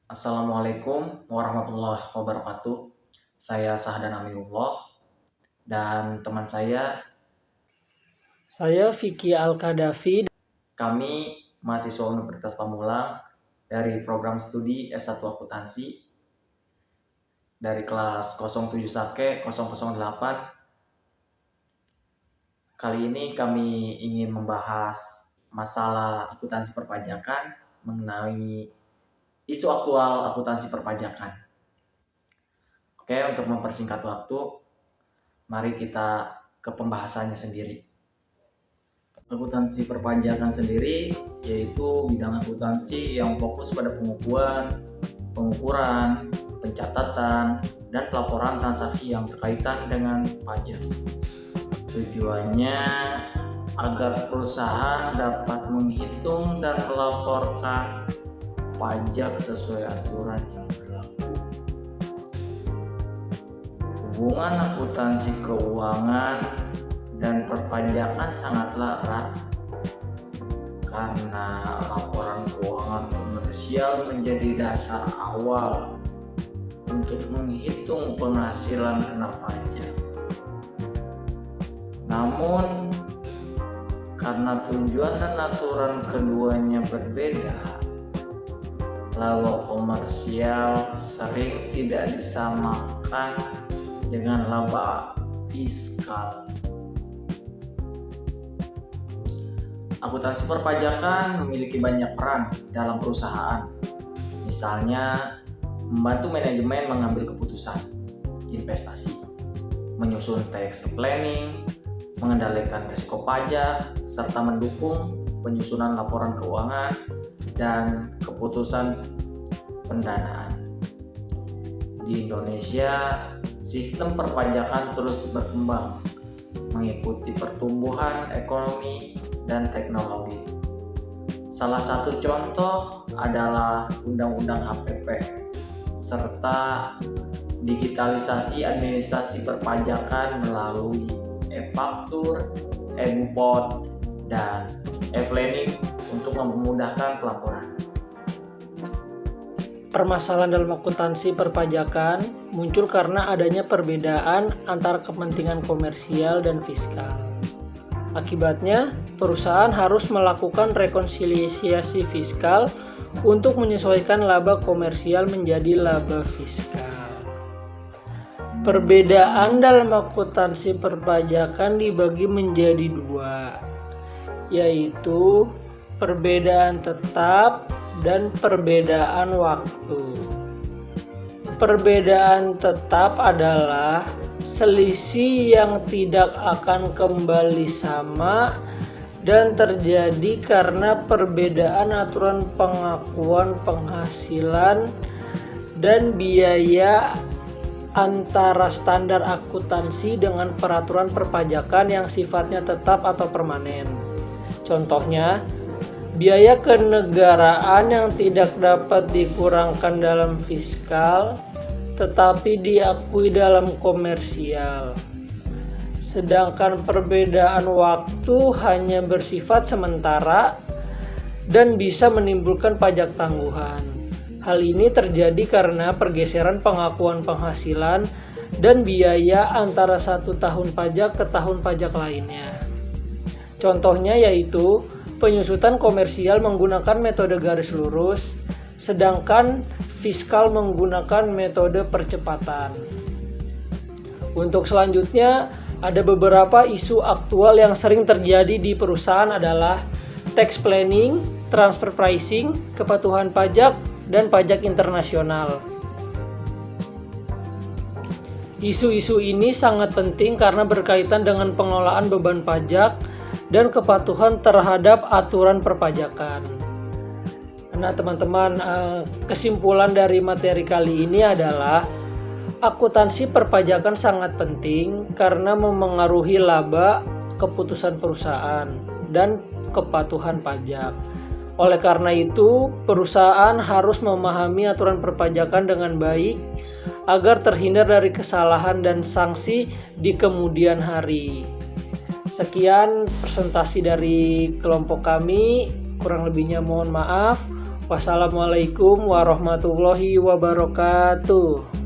Assalamualaikum warahmatullahi wabarakatuh. Saya Sahdan Amiullah dan teman Saya Vicky Al-Kadafi. kami mahasiswa Universitas Pamulang dari program studi S1 Akuntansi dari kelas 07 Sake 008. Kali ini kami ingin membahas masalah akuntansi perpajakan mengenai isu aktual akuntansi perpajakan. Oke, untuk mempersingkat waktu, mari kita ke pembahasannya sendiri. Akuntansi perpajakan sendiri yaitu bidang akuntansi yang fokus pada pengukuran, pencatatan, dan pelaporan transaksi yang berkaitan dengan pajak. Tujuannya agar perusahaan dapat menghitung dan melaporkan pajak sesuai aturan yang berlaku. Hubungan akuntansi keuangan dan perpajakan sangatlah erat karena laporan keuangan komersial menjadi dasar awal untuk menghitung penghasilan kena pajak. Namun karena tujuan dan aturan keduanya berbeda, laba komersial sering tidak disamakan dengan laba fiskal. Akuntansi perpajakan memiliki banyak peran dalam perusahaan. Misalnya, membantu manajemen mengambil keputusan investasi, menyusun tax planning, mengendalikan risiko pajak, serta mendukung penyusunan laporan keuangan dan keputusan pendanaan. Di Indonesia, sistem perpajakan terus berkembang mengikuti pertumbuhan ekonomi dan teknologi. Salah satu contoh adalah Undang-Undang HPP serta digitalisasi administrasi perpajakan melalui e-faktur, e-bupot, dan e-filing untuk memudahkan pelaporan. Permasalahan dalam akuntansi perpajakan muncul karena adanya perbedaan antara kepentingan komersial dan fiskal. Akibatnya, perusahaan harus melakukan rekonsiliasi fiskal untuk menyesuaikan laba komersial menjadi laba fiskal. Perbedaan dalam akuntansi perpajakan dibagi menjadi dua, yaitu perbedaan tetap dan perbedaan waktu. Perbedaan tetap adalah selisih yang tidak akan kembali sama dan terjadi karena perbedaan aturan pengakuan penghasilan dan biaya antara standar akuntansi dengan peraturan perpajakan yang sifatnya tetap atau permanen. Contohnya, biaya kenegaraan yang tidak dapat dikurangkan dalam fiskal tetapi diakui dalam komersial. Sedangkan perbedaan waktu hanya bersifat sementara dan bisa menimbulkan pajak tangguhan. Hal ini terjadi karena pergeseran pengakuan penghasilan dan biaya antara satu tahun pajak ke tahun pajak lainnya. Contohnya yaitu penyusutan komersial menggunakan metode garis lurus, sedangkan fiskal menggunakan metode percepatan. Untuk selanjutnya, ada beberapa isu aktual yang sering terjadi di perusahaan adalah tax planning, transfer pricing, kepatuhan pajak, dan pajak internasional. Isu-isu ini sangat penting karena berkaitan dengan pengelolaan beban pajak dan kepatuhan terhadap aturan perpajakan. Nah teman-teman, kesimpulan dari materi kali ini adalah akuntansi perpajakan sangat penting karena memengaruhi laba, keputusan perusahaan, dan kepatuhan pajak. Oleh karena itu, perusahaan harus memahami aturan perpajakan dengan baik agar terhindar dari kesalahan dan sanksi di kemudian hari. Sekian presentasi dari kelompok kami, kurang lebihnya mohon maaf. Wassalamualaikum warahmatullahi wabarakatuh.